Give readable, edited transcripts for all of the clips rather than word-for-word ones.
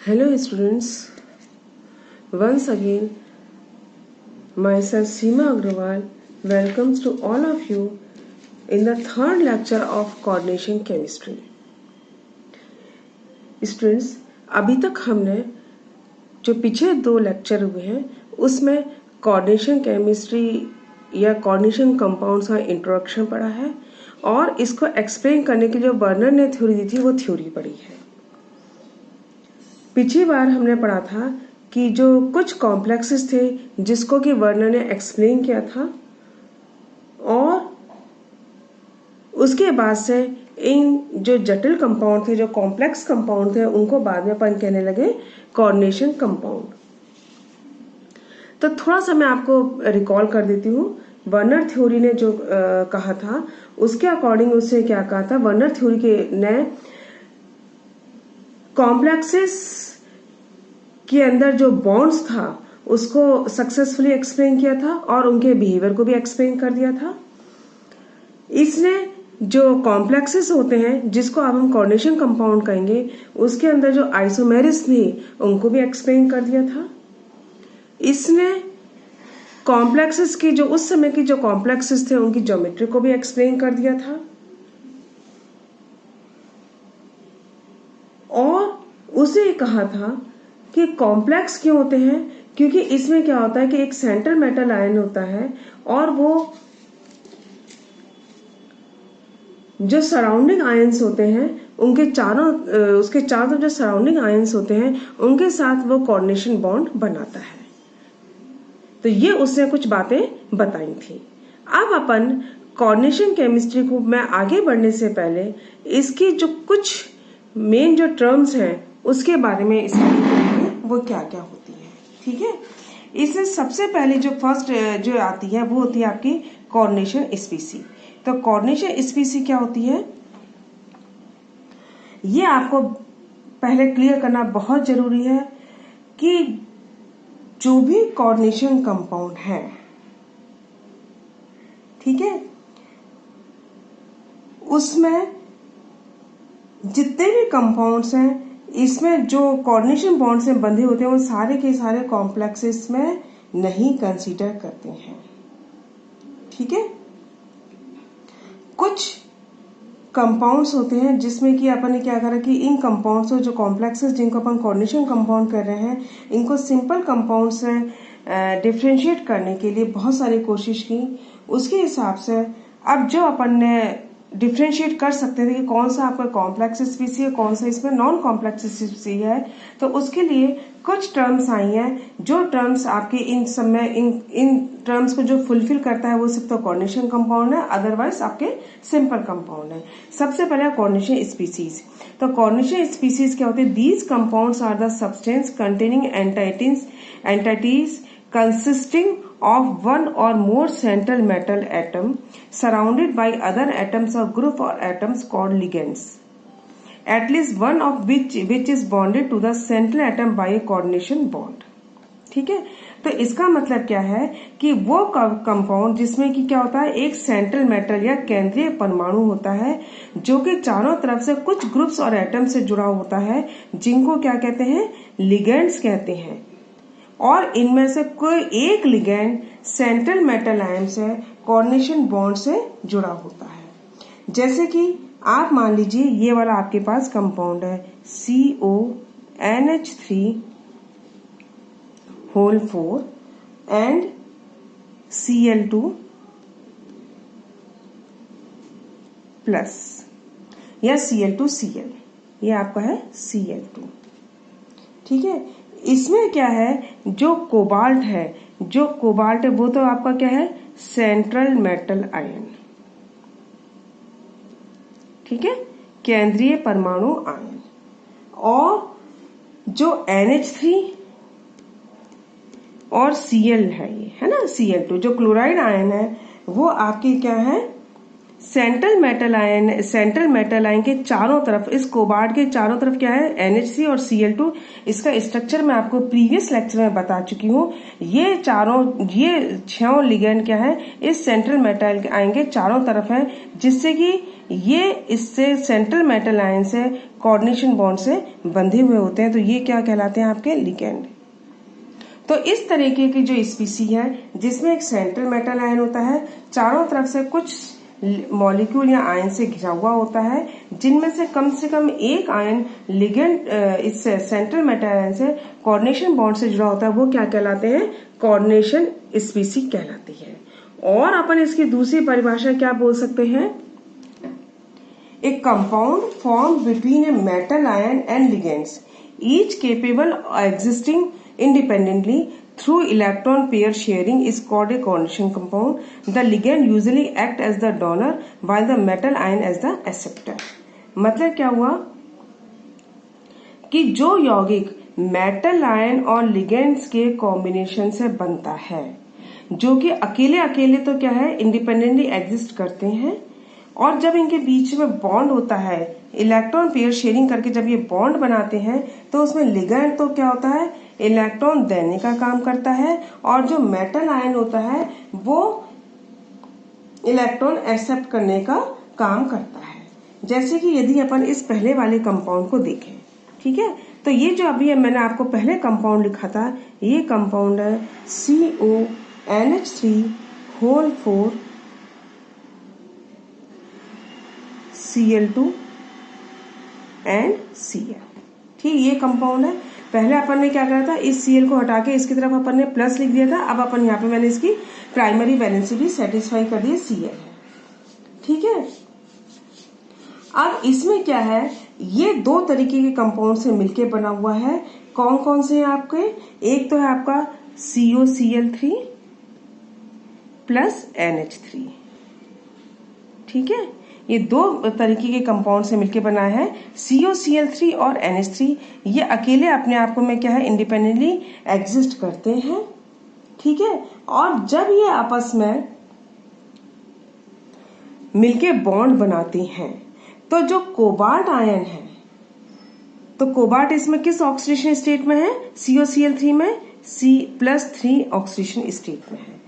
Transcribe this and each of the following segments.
Hello students, once again myself Seema Agrawal welcomes to all of you in the third lecture of coordination chemistry. Students, अभी तक हमने जो पिछले 2 lecture हुए हैं उसमें कोऑर्डिनेशन केमिस्ट्री या कोऑर्डिनेशन कंपाउंड्स का इंट्रोडक्शन पढ़ा है और इसको एक्सप्लेन करने के लिए जो वर्नर ने थ्योरी दी थी वो थ्योरी पढ़ी है। पिछली बार हमने पढ़ा था कि जो कुछ कॉम्प्लेक्सेस थे जिसको कि वर्नर ने एक्सप्लेन किया था और उसके बाद से इन जो जटिल कंपाउंड थे, जो कॉम्प्लेक्स कंपाउंड थे, उनको बाद में अपन कहने लगे कोऑर्डिनेशन कंपाउंड। तो थोड़ा सा मैं आपको रिकॉल कर देती हूँ। वर्नर थ्योरी ने जो कहा था उसके अकॉर्डिंग उसने क्या कहा था। वर्नर थ्योरी के ने कॉम्प्लेक्सेस के अंदर जो बॉन्ड्स था उसको सक्सेसफुली एक्सप्लेन किया था और उनके बिहेवियर को भी एक्सप्लेन कर दिया था। इसने जो कॉम्प्लेक्सेस होते हैं जिसको अब हम कोऑर्डिनेशन कंपाउंड कहेंगे उसके अंदर जो आइसोमेरिस थे उनको भी एक्सप्लेन कर दिया था। इसने कॉम्प्लेक्सेस की जो उस समय की जो कॉम्प्लेक्सेस थे उनकी ज्योमेट्री को भी एक्सप्लेन कर दिया था और उसे कहा था कि कॉम्प्लेक्स क्यों होते हैं, क्योंकि इसमें क्या होता है कि एक सेंट्रल मेटल आयन होता है और वो जो सराउंडिंग आयंस होते हैं उनके उसके चारों तरफ जो सराउंडिंग आयंस होते हैं उनके साथ वो कोऑर्डिनेशन बॉन्ड बनाता है। तो ये उसने कुछ बातें बताई थी। अब अपन कोऑर्डिनेशन केमिस्ट्री को मैं आगे बढ़ने से पहले इसकी जो कुछ मेन जो टर्म्स हैं उसके बारे में स्टडी करेंगे वो क्या क्या होती है। ठीक है, इसमें सबसे पहले जो फर्स्ट जो आती है वो होती है आपकी कोऑर्डिनेशन स्पीसी। तो कोऑर्डिनेशन स्पीसी क्या होती है ये आपको पहले क्लियर करना बहुत जरूरी है कि जो भी कोऑर्डिनेशन कंपाउंड है, ठीक है, उसमें जितने भी कंपाउंड्स हैं इसमें जो कोऑर्डिनेशन बॉन्ड से बंधे होते हैं वो सारे के सारे कॉम्प्लेक्सेस में नहीं कंसीडर करते हैं। ठीक है, कुछ कंपाउंड्स होते हैं जिसमें कि अपन ने क्या करा कि इन कंपाउंड्स जो कॉम्प्लेक्सेस जिनको अपन कोऑर्डिनेशन कंपाउंड कर रहे हैं इनको सिंपल कंपाउंड से डिफरेंशिएट करने के लिए बहुत सारी कोशिश की। उसके हिसाब से अब जो अपन ने डिफरेंशिएट कर सकते थे कि कौन सा आपका कॉम्प्लेक्स स्पीसी है, कौन सा इसमें नॉन कॉम्प्लेक्स स्पीसी है, तो उसके लिए कुछ टर्म्स आई हैं जो टर्म्स आपके इन सब में इन टर्म्स को जो फुलफिल करता है वो सिर्फ तो कोऑर्डिनेशन कंपाउंड है, अदरवाइज आपके सिंपल कंपाउंड है। सबसे पहले कोऑर्डिनेशन स्पीसीज। तो कोऑर्डिनेशन स्पीसीज क्या होते हैं? These compounds are the substance containing entities consisting of one or more central metal atom surrounded by other atoms or group or atoms called ligands, at least one of which is bonded to the central atom by a coordination bond। ठीक है, तो इसका मतलब क्या है कि वो compound जिसमें कि क्या होता है एक सेंट्रल मेटल या केंद्रीय परमाणु होता है जो कि चारों तरफ से कुछ ग्रुप्स और एटम से जुड़ा होता है जिनको क्या कहते हैं? लिगेंड्स कहते हैं। और इनमें से कोई एक लिगेंड सेंट्रल मेटल आयन से कोऑर्डिनेशन बॉन्ड से जुड़ा होता है। जैसे कि आप मान लीजिए ये वाला आपके पास कंपाउंड है CONH3 एंड Cl2 प्लस या Cl2Cl, ये आपका है Cl2। ठीक है, इसमें क्या है जो कोबाल्ट है वो तो आपका क्या है? Central metal ion. ठीक है, केंद्रीय परमाणु आयन। और जो NH3 और Cl है, ये है ना Cl2 जो क्लोराइड आयन है वो आपकी क्या है? सेंट्रल मेटल आयन के चारों तरफ, इस कोबाल्ट के चारों तरफ क्या है? NH3 और Cl2। इसका स्ट्रक्चर मैं आपको प्रीवियस लेक्चर में बता चुकी हूँ। ये 6 लिगेंड क्या है? इस सेंट्रल मेटल आयन के चारों तरफ है, जिससे कि ये इससे सेंट्रल मेटल आयन से कोऑर्डिनेशन बॉन्ड से बंधे हुए होते हैं, तो ये क्या कहलाते हैं आपके लिगेंड। तो इस तरीके की जो स्पीसी है जिसमें एक सेंट्रल मेटल आयन होता है, चारों तरफ से कुछ मॉलिक्यूल या आयन से घिरा हुआ होता है, जिनमें से कम एक आयन लिगेंड इस सेंट्रल मेटल आयन से कोऑर्डिनेशन बॉन्ड से जुड़ा होता है, वो क्या कहलाते हैं, कोऑर्डिनेशन स्पीसी कहलाती है। और अपन इसकी दूसरी परिभाषा क्या बोल सकते हैं, ए compound form between a metal ion and ligands each capable existing independently through electron pair sharing is called a coordination compound. The ligand usually act as the donor while the metal ion as the acceptor. मतलब क्या हुआ कि जो यौगिक metal ion और ligands के combination से बनता है, जो कि अकेले अकेले तो क्या है इंडिपेंडेंटली एग्जिस्ट करते हैं, और जब इनके बीच में बॉन्ड होता है इलेक्ट्रॉन पेयर शेयरिंग करके जब ये बॉन्ड बनाते हैं, तो उसमें लिगेंड तो क्या होता है इलेक्ट्रॉन देने का काम करता है, और जो मेटल आयन होता है वो इलेक्ट्रॉन एक्सेप्ट करने का काम करता है। जैसे कि यदि अपन इस पहले वाले कंपाउंड को देखें, ठीक है, तो ये जो अभी मैंने आपको पहले कंपाउंड लिखा था, ये कंपाउंड है CONH3 Cl2 एंड Cl। ठीक, ये कंपाउंड है। पहले अपन ने क्या करा था, इस Cl को हटा के इसकी तरफ अपन ने प्लस लिख दिया था। अब अपन यहाँ पे मैंने इसकी प्राइमरी वैलेंसी भी सेटिस्फाई कर दी, Cl है। ठीक है, अब इसमें क्या है, ये दो तरीके के कंपाउंड से मिलके बना हुआ है। कौन कौन से हैं आपके, एक तो है आपका COCl3 प्लस NH3। ठीक है, ये दो तरीके के कंपाउंड से मिलकर बना है। COCl3 और NH3 ये अकेले अपने आप को में क्या है इंडिपेंडेंटली एग्जिस्ट करते हैं। ठीक है, और जब ये आपस में मिलके बॉन्ड बनाते हैं, तो जो कोबाल्ट आयन है, तो कोबाल्ट इसमें किस ऑक्सीडेशन स्टेट में है, COCl3 में C+3 ऑक्सीडेशन स्टेट में है।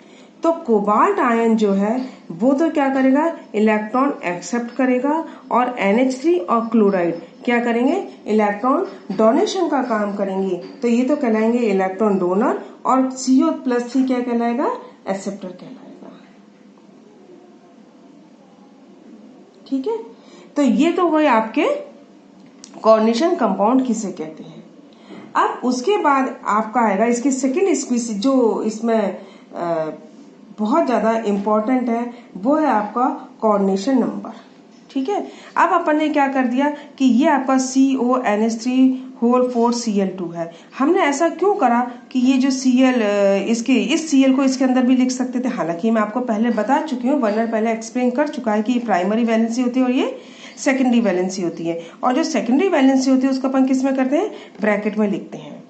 तो कोबाल्ट आयन जो है वो तो क्या करेगा, इलेक्ट्रॉन एक्सेप्ट करेगा, और NH3 और क्लोराइड क्या करेंगे, इलेक्ट्रॉन डोनेशन का काम करेंगे। तो ये तो कहलाएंगे इलेक्ट्रॉन डोनर, और CO+3 क्या कहलाएगा, एक्सेप्टर कहलाएगा। ठीक है, तो ये तो हुए आपके कोऑर्डिनेशन कंपाउंड किसे कहते हैं। अब उसके बाद आपका आएगा इसकी सेकेंड स्पीसीज, जो इसमें बहुत ज्यादा इंपॉर्टेंट है, वो है आपका कोऑर्डिनेशन नंबर। ठीक है, अब अपन ने क्या कर दिया कि ये आपका CONH3 है। हमने ऐसा क्यों करा कि ये जो Cl इस Cl को इसके अंदर भी लिख सकते थे, हालांकि मैं आपको पहले बता चुकी हूँ, वर्नर पहले एक्सप्लेन कर चुका है कि प्राइमरी वैलेंसी होती है और ये सेकेंडरी वैलेंसी होती है, और जो सेकेंडरी वैलेंसी होती है उसको अपन किस में करते हैं, ब्रैकेट में लिखते हैं।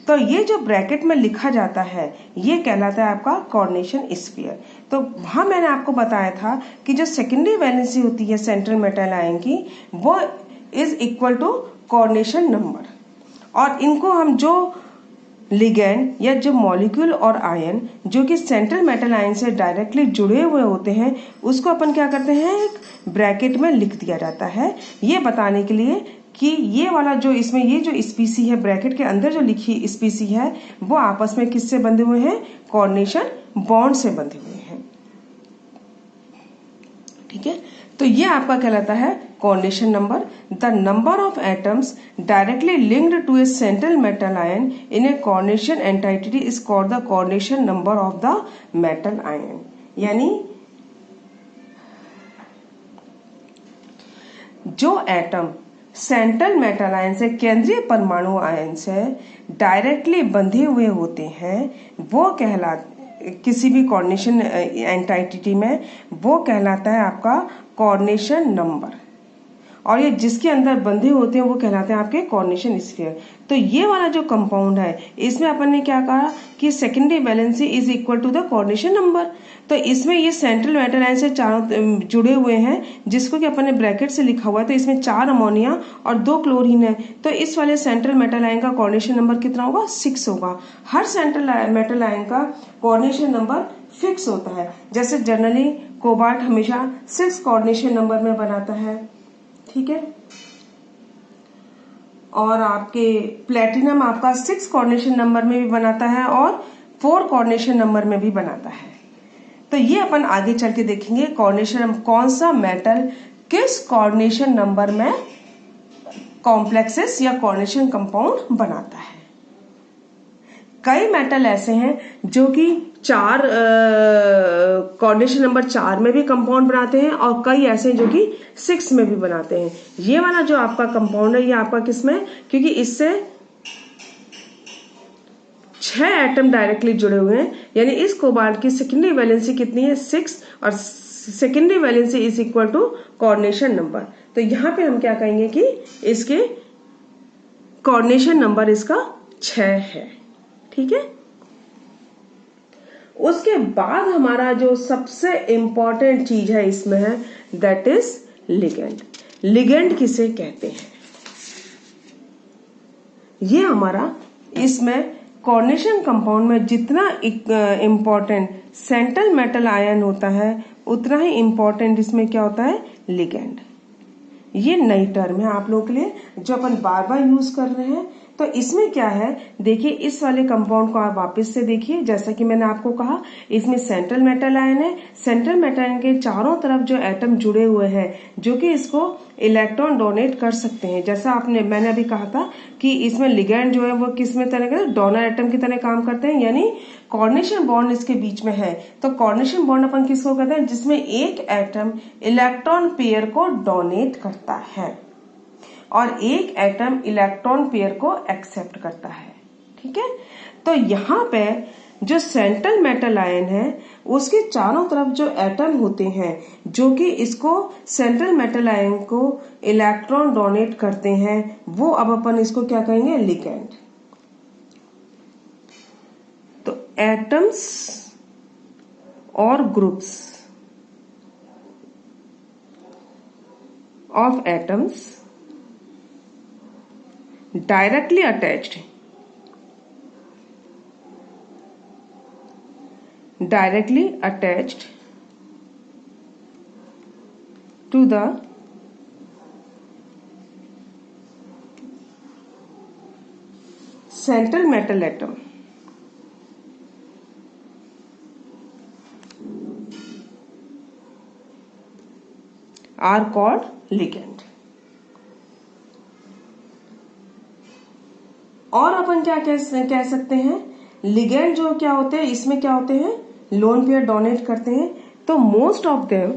तो ये जो ब्रैकेट में लिखा जाता है ये कहलाता है आपका कोऑर्डिनेशन स्फीयर। तो वहां मैंने आपको बताया था कि जो सेकेंडरी वैलेंसी होती है सेंट्रल मेटल आयन की, वो is equal to coordination number, और इनको हम जो लिगेंड या जो मॉलिक्यूल और आयन जो कि सेंट्रल मेटल आयन से डायरेक्टली जुड़े हुए होते हैं, उसको अपन क्या करते हैं, एक ब्रैकेट में लिख दिया जाता है, ये बताने के लिए कि ये वाला जो इसमें ये जो स्पीसी है ब्रैकेट के अंदर जो लिखी स्पीसी है वो आपस में किससे बंधे हुए हैं, कोऑर्डिनेशन बॉन्ड से बंधे हुए हैं। ठीक है, तो ये आपका कहलाता है coordination number. The number of atoms directly linked to a central metal ion in a coordination entity is called the coordination number of the metal ion. यानी जो एटम सेंट्रल मेटल आयन से, केंद्रीय परमाणु आयन से directly बंधे हुए होते हैं, वो किसी भी कोऑर्डिनेशन एंटिटी में वो कहलाता है आपका कोऑर्डिनेशन नंबर, और ये जिसके अंदर बंधे होते हैं वो कहलाते हैं आपके कोऑर्डिनेशन स्फीयर। तो ये वाला जो कंपाउंड है इसमें अपन ने क्या कहा कि secondary valency is equal to the coordination number. तो इसमें ये सेंट्रल मेटल आयन से चारों जुड़े हुए हैं, जिसको कि अपन ने ब्रैकेट से लिखा हुआ है। तो इसमें 4 अमोनिया और 2 क्लोरीन है, तो इस वाले सेंट्रल मेटल आयन का कोऑर्डिनेशन नंबर कितना होगा, 6 होगा। हर सेंट्रल मेटल आयन का कोऑर्डिनेशन नंबर फिक्स होता है। जैसे जनरली कोबाल्ट हमेशा 6 कोऑर्डिनेशन नंबर में बनाता है, ठीक है। और आपके प्लेटिनम आपका 6 कोऑर्डिनेशन नंबर में भी बनाता है और 4 कोऑर्डिनेशन नंबर में भी बनाता है। तो ये अपन आगे चल के देखेंगे कोऑर्डिनेशन, कौन सा मेटल किस कोऑर्डिनेशन नंबर में कॉम्प्लेक्सेस या कोऑर्डिनेशन कंपाउंड बनाता है। कई मेटल ऐसे हैं जो कि 4 कोऑर्डिनेशन नंबर 4 में भी कंपाउंड बनाते हैं और कई ऐसे हैं जो कि 6 में भी बनाते हैं। ये वाला जो आपका कंपाउंड है ये आपका किस में, क्योंकि इससे 6 एटम डायरेक्टली जुड़े हुए हैं, यानी इस कोबाल्ट की सेकेंडरी वैलेंसी कितनी है 6 और secondary valency is equal to coordination number. तो यहां पे हम क्या कहेंगे कि इसके कोऑर्डिनेशन नंबर इसका 6 है, ठीक है। उसके बाद हमारा जो सबसे इंपॉर्टेंट चीज है इसमें है दैट इज लिगेंड। लिगेंड किसे कहते हैं, ये हमारा इसमें कोऑर्डिनेशन कंपाउंड में जितना इंपॉर्टेंट सेंट्रल मेटल आयन होता है उतना ही इंपॉर्टेंट इसमें क्या होता है, लिगेंड। ये नई टर्म है आप लोगों के लिए जो अपन बार बार यूज कर रहे हैं। तो इसमें क्या है, देखिए इस वाले कंपाउंड को आप वापस से देखिए, जैसा कि मैंने आपको कहा इसमें सेंट्रल मेटल आयन है। सेंट्रल मेटल आयन के चारों तरफ जो एटम जुड़े हुए हैं जो कि इसको इलेक्ट्रॉन डोनेट कर सकते हैं। जैसा मैंने अभी कहा था कि इसमें लिगेंड जो है वो किस में तरह का डोनर एटम की तरह काम करते हैं, यानी कोऑर्डिनेशन बॉन्ड इसके बीच में है। तो कोऑर्डिनेशन बॉन्ड अपन किसको कहते हैं, जिसमें एक एटम इलेक्ट्रॉन पेयर को डोनेट करता है और एक एटम इलेक्ट्रॉन पेयर को एक्सेप्ट करता है, ठीक है। तो यहाँ पे जो सेंट्रल मेटल आयन है उसके चारों तरफ जो एटम होते हैं जो कि इसको सेंट्रल मेटल आयन को इलेक्ट्रॉन डोनेट करते हैं, वो अब अपन इसको क्या कहेंगे, लिगेंड। तो एटम्स और groups of atoms directly attached to the central metal atom are called ligand। और अपन क्या कह सकते हैं, लिगेंड जो क्या होते हैं, इसमें क्या होते हैं, लोन पेयर डोनेट करते हैं। तो मोस्ट ऑफ देम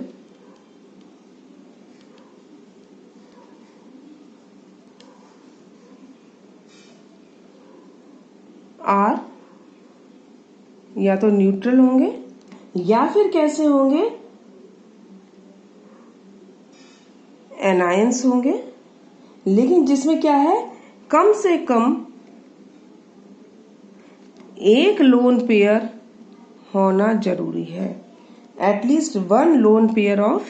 आर या तो न्यूट्रल होंगे या फिर कैसे होंगे, एनायंस होंगे, लेकिन जिसमें क्या है, कम से कम एक लोन पेयर होना जरूरी है, at least 1 lone pair of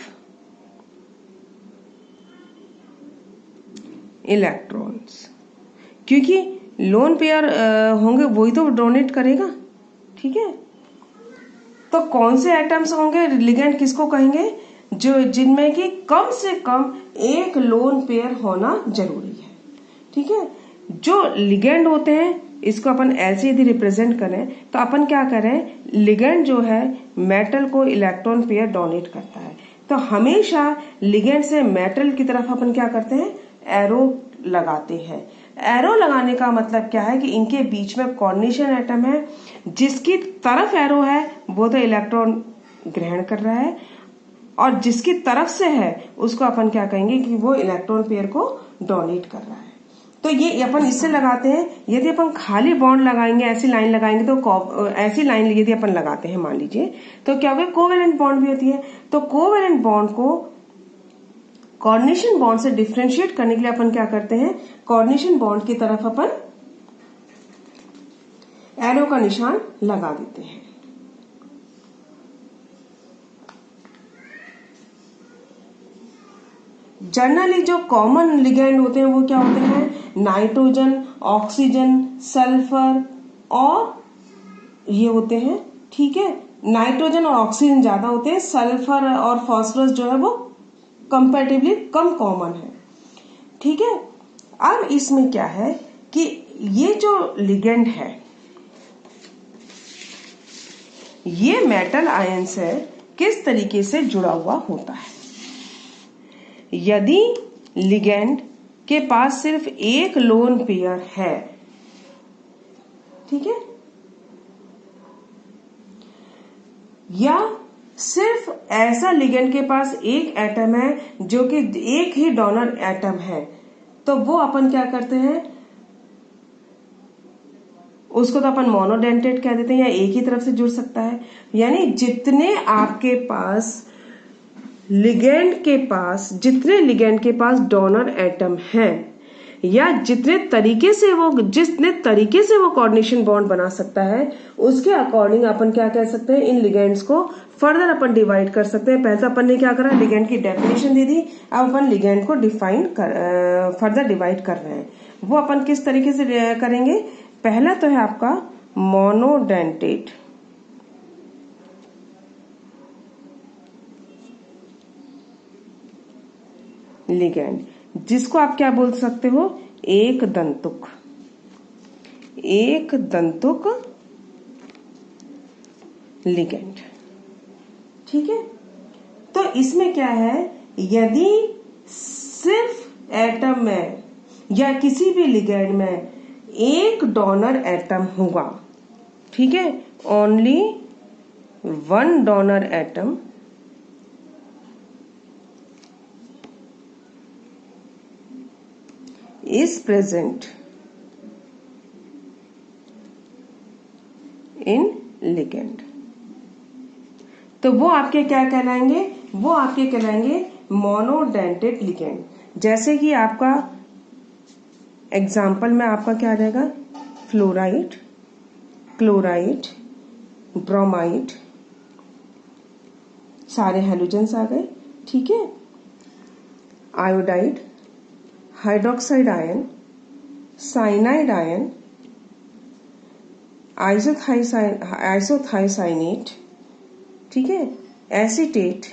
electrons, क्योंकि लोन पेयर होंगे वही तो डोनेट करेगा, ठीक है। तो कौन से एटम्स होंगे, लिगेंड किसको कहेंगे, जो जिनमें कि कम से कम एक लोन पेयर होना जरूरी है, ठीक है। जो लिगेंड होते हैं इसको अपन ऐसे यदि रिप्रेजेंट करें तो अपन क्या करें, लिगेंड जो है मेटल को इलेक्ट्रॉन पेयर डोनेट करता है। तो हमेशा लिगेंड से मेटल की तरफ अपन क्या करते हैं, एरो लगाते हैं। एरो लगाने का मतलब क्या है कि इनके बीच में कोऑर्डिनेशन एटम है, जिसकी तरफ एरो है वो तो इलेक्ट्रॉन ग्रहण कर रहा है और जिसकी तरफ से है उसको अपन क्या कहेंगे कि वो इलेक्ट्रॉन पेयर को डोनेट कर रहा है। तो ये अपन इससे लगाते हैं, यदि अपन खाली बॉन्ड लगाएंगे, ऐसी लाइन लगाएंगे तो ऐसी लाइन यदि अपन लगाते हैं मान लीजिए तो क्या होगा, कोवेलेंट बॉन्ड भी होती है। तो कोवेलेंट बॉन्ड को कोऑर्डिनेशन बॉन्ड से डिफरेंशिएट करने के लिए अपन क्या करते हैं, कोऑर्डिनेशन बॉन्ड की तरफ अपन एरो का निशान लगा देते हैं। जनरली जो कॉमन लिगेंड होते हैं वो क्या होते हैं, नाइट्रोजन, ऑक्सीजन, सल्फर और ये होते हैं, ठीक है, नाइट्रोजन और ऑक्सीजन ज्यादा होते हैं, सल्फर और फास्फोरस जो है वो कंपैरेटिवली कम कॉमन है। ठीक है, अब इसमें क्या है कि ये जो लिगेंड है ये मेटल आयन से किस तरीके से जुड़ा हुआ होता है। यदि लिगेंड के पास सिर्फ एक लोन पेयर है, ठीक है, या सिर्फ ऐसा लिगेंड के पास एक एटम है जो कि एक ही डोनर एटम है, तो वो अपन क्या करते हैं, उसको तो अपन मोनोडेंटेट कह देते हैं, या एक ही तरफ से जुड़ सकता है। यानी जितने आपके पास लिगेंड के पास डोनर एटम है, या जितने तरीके से वो कोऑर्डिनेशन बॉन्ड बना सकता है, उसके अकॉर्डिंग अपन क्या कह सकते हैं, इन लिगेंड्स को फर्दर अपन डिवाइड कर सकते हैं। पहले अपन ने क्या करा, लिगेंड की डेफिनेशन दे दी, अब अपन लिगेंड को फर्दर डिवाइड कर रहे हैं। वो अपन किस तरीके से करेंगे, पहला तो है आपका मोनोडेंटेट लिगेंड, जिसको आप क्या बोल सकते हो, एक दंतुक लिगेंड। ठीक है, तो इसमें क्या है, यदि सिर्फ एटम में या किसी भी लिगेंड में एक डोनर एटम होगा, ठीक है, only one donor atom is present in ligand, तो वो आपके क्या कहलाएंगे, वो आपके कहलाएंगे मोनोडेंटेट लिगेंड। जैसे कि आपका एग्जाम्पल में आपका क्या आ जाएगा, फ्लोराइड, क्लोराइड, ब्रोमाइड, सारे हैलोजेंस आ गए। ठीक है, iodide, hydroxide ion, cyanide ion, isothiocyanate, ठीक है, एसीटेट,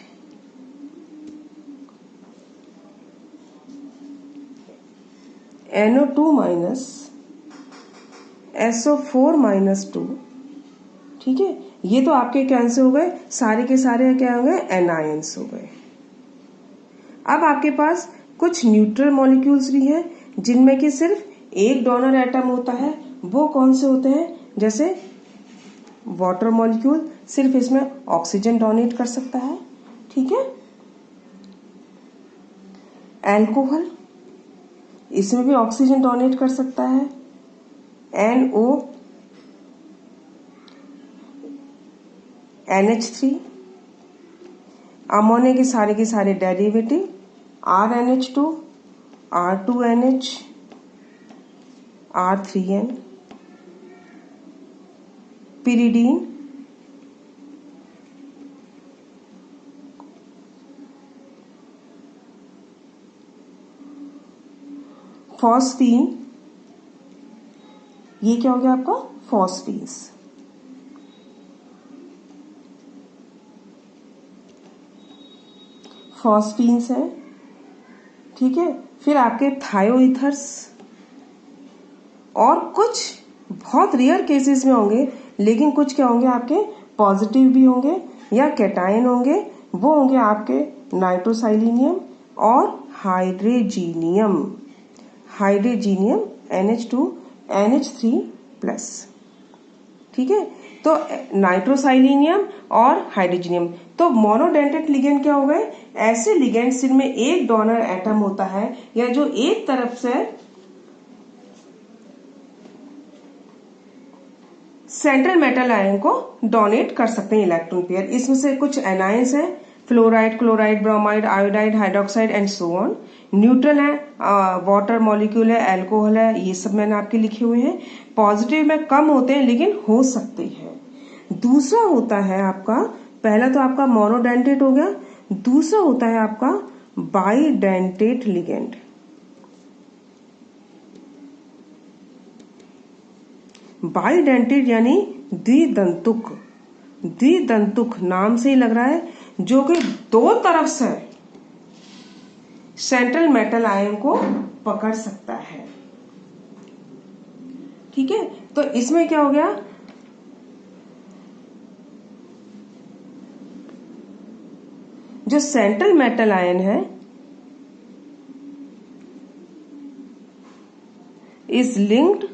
NO2-, SO4-2, ठीक है, ये तो आपके कैंसर हो गए, सारे के सारे क्या हो गए, एनायंस हो गए। अब आपके पास कुछ न्यूट्रल मॉलिक्यूल्स भी हैं जिनमें कि सिर्फ एक डोनर एटम होता है। वो कौन से होते हैं, जैसे वाटर मॉलिक्यूल, सिर्फ इसमें ऑक्सीजन डोनेट कर सकता है। ठीक है, एल्कोहल, इसमें भी ऑक्सीजन डोनेट कर सकता है। NO, NH3, अमोनिया के सारे derivative, RNH2, R2NH, R3N, pyridine, phosphine, ये क्या हो गया आपका, फॉस्फीन्स। फॉस्फीन्स है, ठीक है, फिर आपके थायोईथर्स, और कुछ बहुत रेयर केसेस में होंगे, लेकिन कुछ क्या होंगे आपके पॉजिटिव भी होंगे या कैटायन होंगे, वो होंगे आपके नाइट्रोसाइलिनियम और हाइड्रोजीनियम NH2 NH3+। ठीक है, तो नाइट्रोसाइलिनियम और हाइड्रोजीनियम। तो मोनोडेंटेट लिगेंड क्या हो गए, ऐसे लिगेंड जिनमें एक डोनर एटम होता है, या जो एक तरफ से सेंट्रल मेटल आयन को डोनेट कर सकते हैं, इलेक्ट्रॉन पेयर। इसमें से कुछ एनायंस हैं, fluoride, chloride, bromide, iodide, hydroxide and so on. Neutral है, वाटर मॉलिक्यूल है, अल्कोहल है, ये सब मैंने आपके लिखे हुए हैं। पॉजिटिव में कम होते हैं लेकिन हो सकते हैं। दूसरा होता है आपका, पहला तो आपका मोनोडेंटेट हो गया, दूसरा होता है आपका बाइडेंटेट लिगेंड। बाइडेंटेट यानी द्विदंतुक द्विदंतुक नाम से ही लग रहा है, जो कि दो तरफ से सेंट्रल मेटल आयन को पकड़ सकता है। ठीक है, तो इसमें क्या हो गया, जो सेंट्रल मेटल आयन है is linked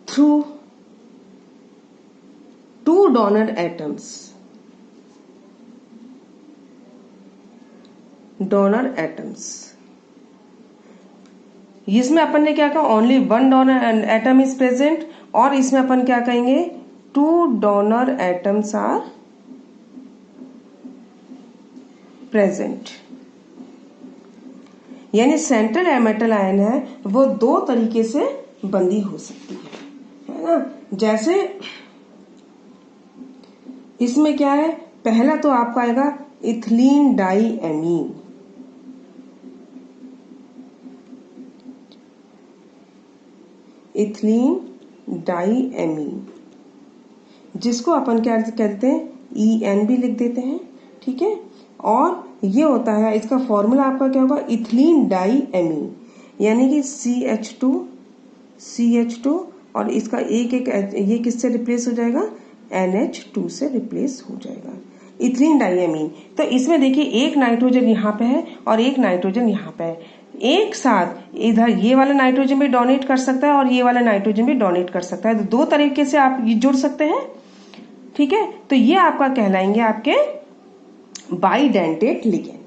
through two donor atoms. Donor atoms, इसमें अपन ने क्या कहा, only one donor atom is present, और इसमें अपन क्या कहेंगे, two donor atoms are present. यानी सेंट्रल मेटल आयन है वो दो तरीके से बंदी हो सकती है ना। जैसे इसमें क्या है, पहला तो आपका आएगा ethylene diamine. Ethylene diamine, जिसको अपन क्या कहते हैं, EN भी लिख देते हैं। ठीक है, और ये होता है, इसका फॉर्मूला आपका क्या होगा, इथिलीन डाई एमीन, यानी कि CH2 और इसका एक ये किससे रिप्लेस हो जाएगा, NH2 से रिप्लेस हो जाएगा, इथिलीन डाईएमीन। तो इसमें देखिए एक नाइट्रोजन यहाँ पे है और एक नाइट्रोजन यहाँ पे है, एक साथ इधर ये वाला नाइट्रोजन भी डोनेट कर सकता है और ये वाला नाइट्रोजन भी डोनेट कर सकता है, तो दो तरीके से आप ये जुड़ सकते हैं। ठीक है, तो ये आपका कहलाएंगे आपके बाइडेंटेट लिगेंड।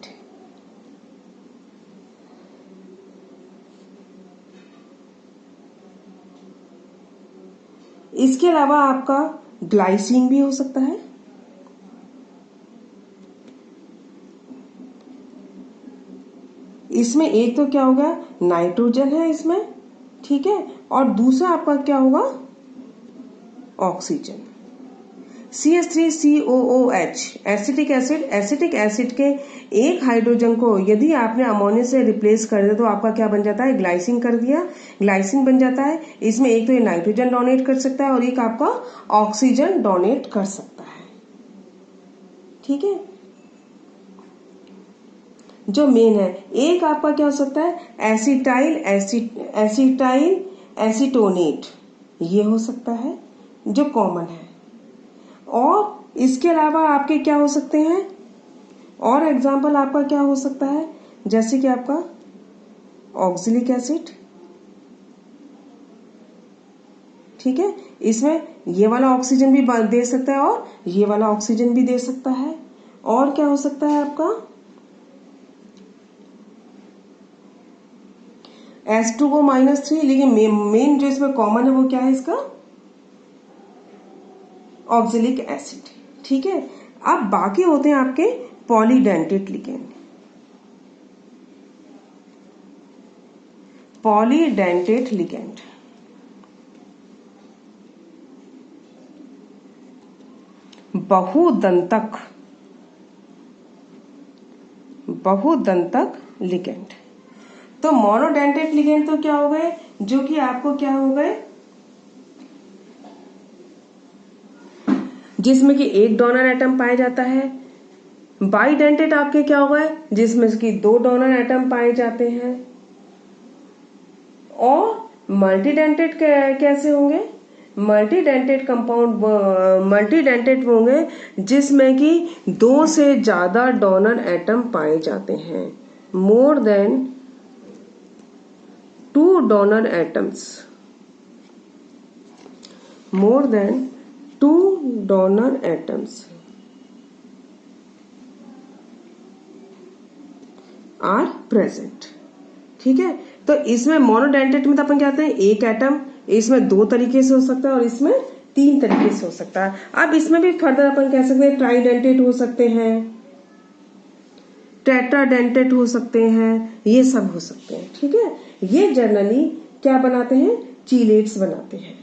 इसके अलावा आपका ग्लाइसिन भी हो सकता है। इसमें एक तो क्या होगा, नाइट्रोजन है इसमें, ठीक है, और दूसरा आपका क्या होगा, oxygen. CH3COOH acetic acid. Acetic acid के एक हाइड्रोजन को यदि आपने अमोनिया से रिप्लेस कर दिया तो आपका क्या बन जाता है, ग्लाइसिन कर दिया, ग्लाइसिन बन जाता है। इसमें एक तो ये नाइट्रोजन डोनेट कर सकता है और एक आपका ऑक्सीजन डोनेट कर सकता है। ठीक है, जो मेन है, एक आपका क्या हो सकता है, एसिटाइल एसीटोनेट, ये हो सकता है जो कॉमन है। और इसके अलावा आपके क्या हो सकते हैं, और एग्जाम्पल आपका क्या हो सकता है, जैसे कि आपका ऑक्सिलिक एसिड। ठीक है, इसमें ये वाला ऑक्सीजन भी दे सकता है और ये वाला ऑक्सीजन भी दे सकता है। और क्या हो सकता है आपका, H2O-3, लेकिन मेन जो इसमें कॉमन है वो क्या है इसका, ऑक्सिलिक एसिड। ठीक है, अब बाकी होते हैं आपके पॉलीडेंटेट लिगेंड। पॉलीडेंटेट लिगेंड बहुदंतक लिगेंड। तो मोनोडेंटेट लिगेंड तो क्या हो गए, जो कि आपको क्या हो गए, जिसमें कि एक डोनर एटम पाया जाता है। बाइडेंटेट आपके क्या हो गए, जिसमें कि दो डोनर एटम पाए जाते हैं। और मल्टीडेंटेट कैसे होंगे, मल्टीडेंटेट कंपाउंड मल्टीडेंटेट होंगे जिसमें कि दो से ज्यादा डोनर एटम पाए जाते हैं, more than 2 donor atoms, more than 2 donor atoms are present। ठीक है, तो इसमें मोनोडेंटेट में तो अपन कहते हैं एक एटम, इसमें दो तरीके से हो सकता है और इसमें तीन तरीके से हो सकता है। अब इसमें भी फर्दर अपन कह सकते हैं ट्राइडेंटेट हो सकते हैं, टेट्राडेंटेट हो सकते हैं, ये सब हो सकते हैं। ठीक है, ये जनरली क्या बनाते हैं, चीलेट्स बनाते हैं।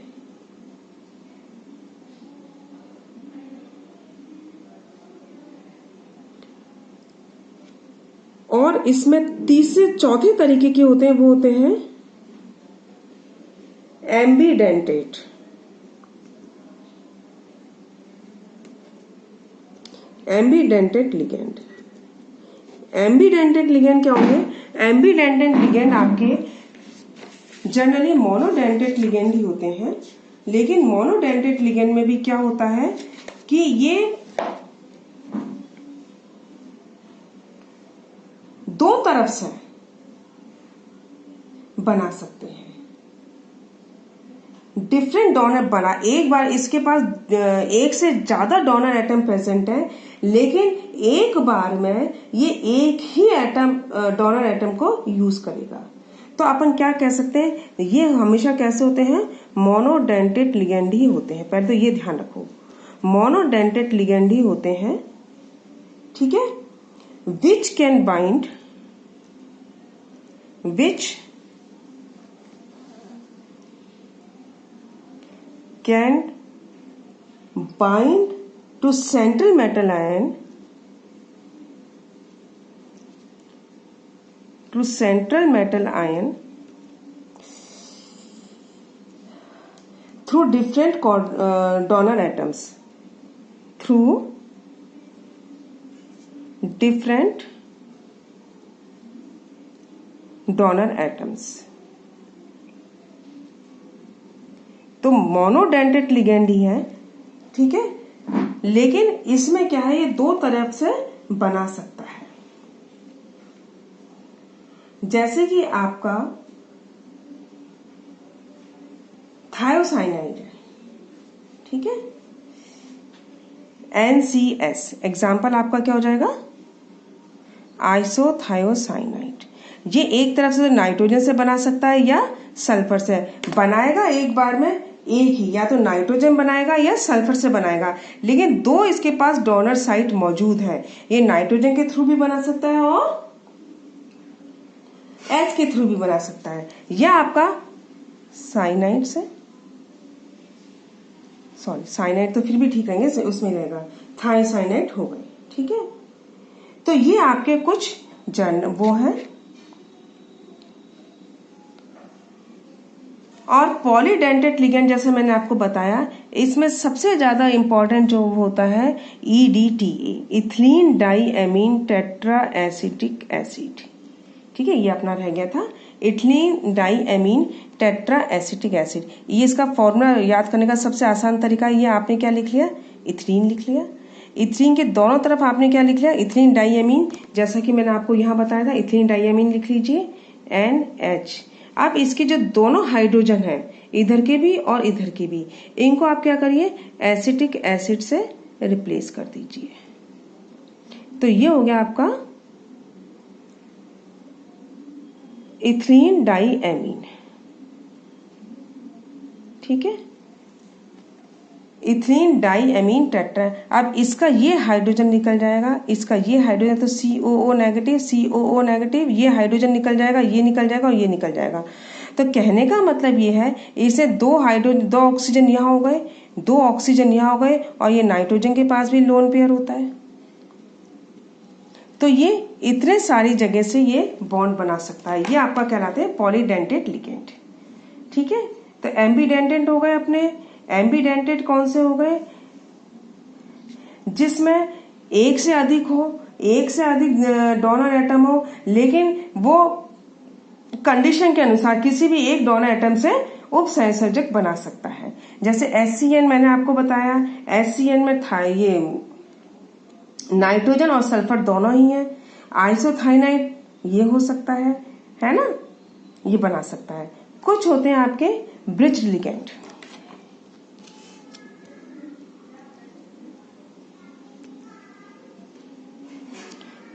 और इसमें तीसरे चौथे तरीके के होते हैं, वो होते हैं ambidentate, ambidentate ligand. Ambidentate ligand क्या होंगे? एम्बीडेंटेट लिगेंड आपके जनरली मोनोडेंटेट लिगेंड ही होते हैं, लेकिन मोनोडेंटेट लिगेंड में भी क्या होता है कि ये दो तरफ से बना सकते हैं। डिफरेंट डोनर बना, एक बार इसके पास एक से ज्यादा डोनर एटम प्रेजेंट है, लेकिन एक बार में ये एक ही एटम डोनर एटम को यूज करेगा। तो अपन क्या कह सकते हैं, ये हमेशा कैसे होते हैं? मोनोडेंटेट लिगेंड ही होते हैं। पहले तो ये ध्यान रखो, मोनोडेंटेट लिगेंड ही होते हैं, ठीक है। Which can bind, which can bind to central metal ion, to central metal ion through different donor atoms, through different donor atoms। तो मोनोडेंटेट लिगेंड ही है, ठीक है, लेकिन इसमें क्या है, ये दो तरफ से बना सकता है। जैसे कि आपका थायोसाइनाइड है, ठीक है, NCS, एग्जाम्पल आपका क्या हो जाएगा? आइसोथायोसाइनाइड। ये एक तरफ से नाइट्रोजन से बना सकता है या सल्फर से। बनाएगा एक बार में एक ही, या तो नाइट्रोजन बनाएगा या सल्फर से बनाएगा, लेकिन दो इसके पास डोनर साइट मौजूद है। ये नाइट्रोजन के थ्रू भी बना सकता है और H के थ्रू भी बना सकता है, या आपका साइनाइड से, सॉरी साइनाइड तो फिर भी ठीक रहेंगे, उसमें रहेगा थायोसाइनाइड हो गए, ठीक है। तो ये आपके कुछ वो हैं। और पॉलीडेंटेट लिगेंड जैसे मैंने आपको बताया, इसमें सबसे ज्यादा इंपॉर्टेंट जो होता है EDTA, ethylene diamine tetra acetic acid, ठीक है, ये अपना रह गया था ethylene diamine tetra acetic acid. ये इसका फॉर्मूला याद करने का सबसे आसान तरीका है, ये आपने क्या लिख लिया? इथिलीन लिख लिया। इथिलीन के दोनों तरफ आपने क्या लिख लिया? इथिलीन डाई एमीन, जैसा कि मैंने आपको यहाँ बताया था, इथिलीन डाई एमीन लिख लीजिए NH। अब इसके जो दोनों हाइड्रोजन है, इधर के भी और इधर के भी, इनको आप क्या करिए? एसिटिक एसिड से रिप्लेस कर दीजिए। तो ये हो गया आपका इथिलीन डाई एमीन, ठीक है, इथिलीन डाई एमीन टेट्रा। अब इसका ये हाइड्रोजन निकल जाएगा, इसका ये हाइड्रोजन, तो COO नेगेटिव, COO नेगेटिव, ये हाइड्रोजन निकल जाएगा, ये निकल जाएगा और ये निकल जाएगा। तो कहने का मतलब ये है, इसे दो ऑक्सीजन यहाँ हो गए, दो ऑक्सीजन यहाँ हो गए, और ये नाइट्रोजन के पास भी लोन पेयर होता है। तो ये इतने सारी जगह से ये बॉन्ड बना सकता है। ये आपका कहलाते हैं पॉलीडेंटेट लिगेंड, ठीक है। तो एम्बीडेंटेट हो गए अपने। एम्बीडेंटेट कौन से हो गए? जिसमें एक से अधिक हो, एक से अधिक डोनर एटम हो, लेकिन वो कंडीशन के अनुसार किसी भी एक डोनर एटम से उपसंयोजक बना सकता है। जैसे HCN मैंने आपको बताया, HCN में था ये नाइट्रोजन और सल्फर दोनों ही है। आइसोथाइनाइड ये हो सकता है ना, ये बना सकता है। कुछ होते हैं आपके ब्रिज लिगेंड।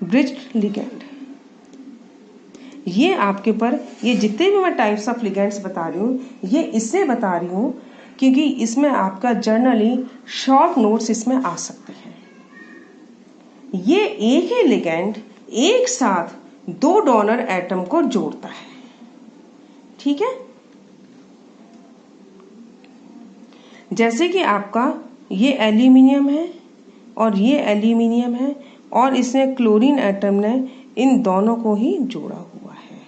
ब्रिज लिगेंड ये आपके ऊपर, ये जितने भी मैं टाइप्स ऑफ लिगेंड्स बता रही हूँ, ये इससे बता रही हूँ क्योंकि इसमें आपका जर्नली शॉर्ट नोट्स इसमें आ सकते हैं। ये एक ही लिगेंड एक साथ दो डोनर एटम को जोड़ता है, ठीक है। जैसे कि आपका ये एल्यूमिनियम है और ये एल्यूमिनियम है, और इसने क्लोरीन एटम ने इन दोनों को ही जोड़ा हुआ है।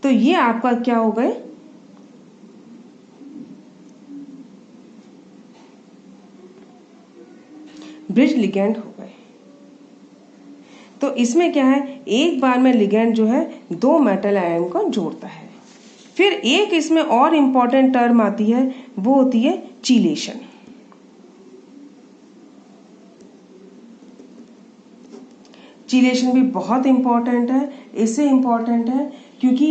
तो ये आपका क्या हो गए, ब्रिज लिगेंड हो गए। तो इसमें क्या है, एक बार में लिगेंड जो है दो मेटल आयन को जोड़ता है। फिर एक इसमें और इंपॉर्टेंट टर्म आती है, वो होती है चीलेशन। चीलेशन भी बहुत इंपॉर्टेंट है। इससे इंपॉर्टेंट है क्योंकि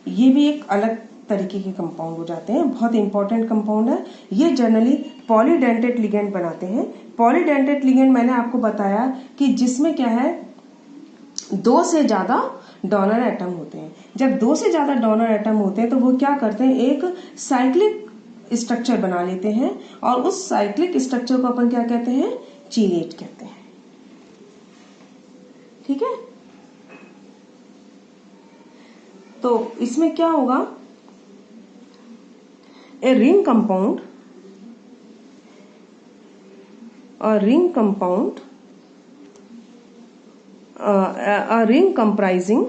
ये भी एक अलग तरीके के कंपाउंड हो जाते हैं, बहुत इंपॉर्टेंट कंपाउंड है। ये जनरली पॉलीडेंटेट लिगेंड बनाते हैं। पॉलीडेंटेट लिगेंड मैंने आपको बताया कि जिसमें क्या है, दो से ज्यादा डोनर एटम होते हैं। जब दो से ज्यादा डोनर एटम होते हैं तो वो क्या करते हैं, एक साइक्लिक स्ट्रक्चर बना लेते हैं और उस साइक्लिक स्ट्रक्चर को अपन क्या कहते हैं, चीलेट कहते हैं। ठीक है, तो इसमें क्या होगा, a ring compound a ring comprising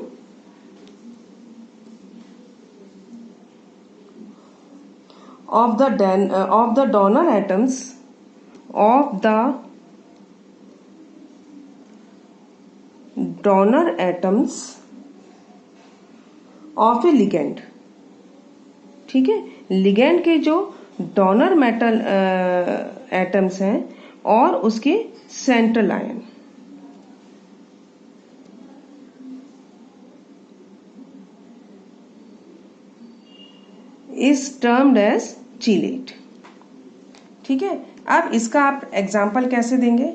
of the donor atoms of the donor atoms of a ligand। ठीक है, लिगेंड के जो डोनर मेटल एटम्स हैं और उसके central ion, is termed as chelate. ठीक है, अब इसका आप एग्जाम्पल कैसे देंगे,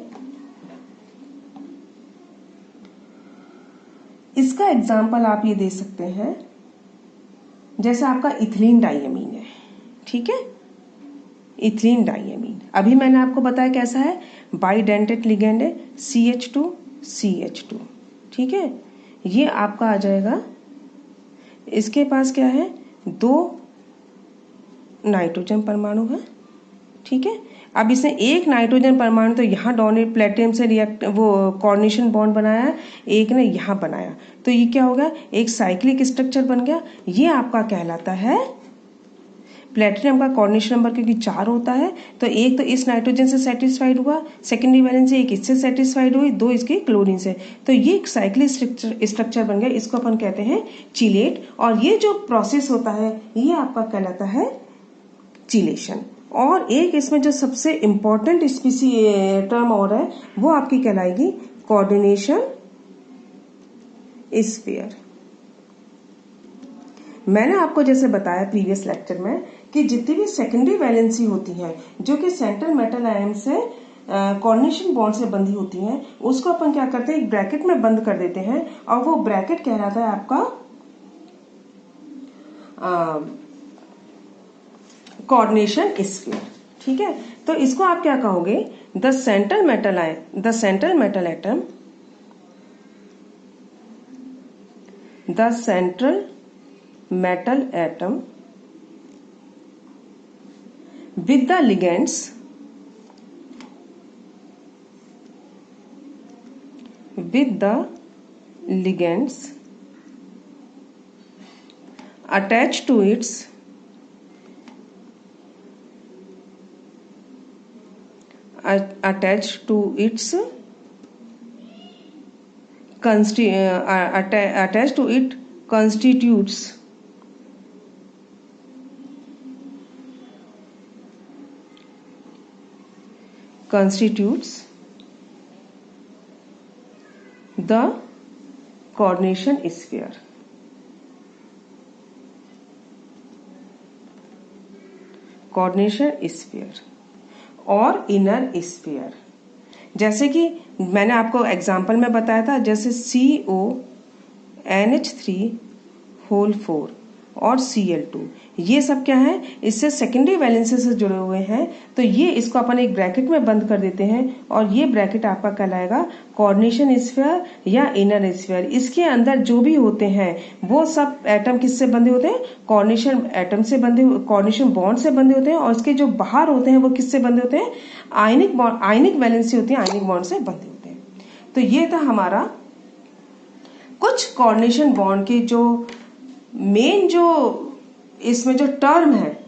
इसका एग्जाम्पल आप ये दे सकते हैं, जैसे आपका इथिलीन डाइअमीन है। ठीक है, इथिलीन डाइअमीन अभी मैंने आपको बताया कैसा है, बाइडेंटेट लिगेंड है, CH2CH2। ठीक है, ये आपका आ जाएगा, इसके पास क्या है, दो नाइट्रोजन परमाणु है। ठीक है, अब इसने एक नाइट्रोजन परमाणु तो यहाँ डोनेट प्लेटिनम से रिएक्ट वो कोऑर्डिनेशन बॉन्ड बनाया है, एक ने यहाँ बनाया, तो ये क्या हो गया, एक साइक्लिक स्ट्रक्चर बन गया। ये आपका कहलाता है, प्लेटिनम का कोऑर्डिनेशन नंबर क्योंकि 4 होता है, तो एक तो इस नाइट्रोजन से सेटिस्फाइड हुआ, सेकेंडरी वैलेंसी एक इससे सेटिस्फाइड हुई, दो इसके क्लोरीन से, तो ये एक साइक्लिक स्ट्रक्चर बन गया। इसको अपन कहते हैं चीलेट, और ये जो प्रोसेस होता है ये आपका कहलाता है चीलेशन। और एक इसमें जो सबसे इंपॉर्टेंट स्पीसी टर्म और है, वो आपकी कहलाएगी कोऑर्डिनेशन स्फीयर। मैंने आपको जैसे बताया प्रीवियस लेक्चर में कि जितनी भी सेकेंडरी वैलेंसी होती हैं जो कि सेंट्रल मेटल आयन से कोऑर्डिनेशन बॉन्ड से बंधी होती हैं, उसको अपन क्या करते हैं, एक ब्रैकेट में बंद कर देते हैं, और वो ब्रैकेट कहलाता है आपका कोऑर्डिनेशन स्फीयर। ठीक है, तो इसको आप क्या कहोगे, the central metal atom with the ligands attached to its constitutes the coordination sphere। Coordination sphere और इनर स्फीयर, जैसे कि मैंने आपको एग्जाम्पल में बताया था, जैसे CONH3 और Cl2, ये सब क्या है, इससे सेकेंडरी वैलेंसी से जुड़े हुए हैं, तो ये इसको अपन एक ब्रैकेट में बंद कर देते हैं, और ये ब्रैकेट आपका कहलाएगा कोऑर्डिनेशन स्फीयर या इनर स्फीयर। इसके अंदर जो भी होते हैं वो सब एटम किससे बंधे होते हैं, कोऑर्डिनेशन बॉन्ड से बंधे होते हैं, और इसके जो बाहर होते हैं वो किससे बंधे होते हैं, आयनिक वैलेंसी होती है, आयनिक बॉन्ड से बंधे होते हैं। तो ये था हमारा कुछ कोऑर्डिनेशन बॉन्ड के जो मेन जो इसमें जो टर्म है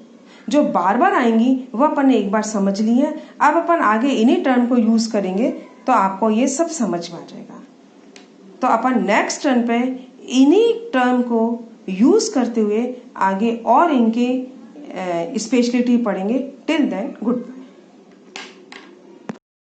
जो बार बार आएंगी वह अपन ने एक बार समझ ली है। अब अपन आगे इन्हीं टर्म को यूज करेंगे तो आपको ये सब समझ में आ जाएगा। तो अपन नेक्स्ट टर्म पे इन्हीं टर्म को यूज करते हुए आगे और इनके स्पेशलिटी पढ़ेंगे। Till then good bye.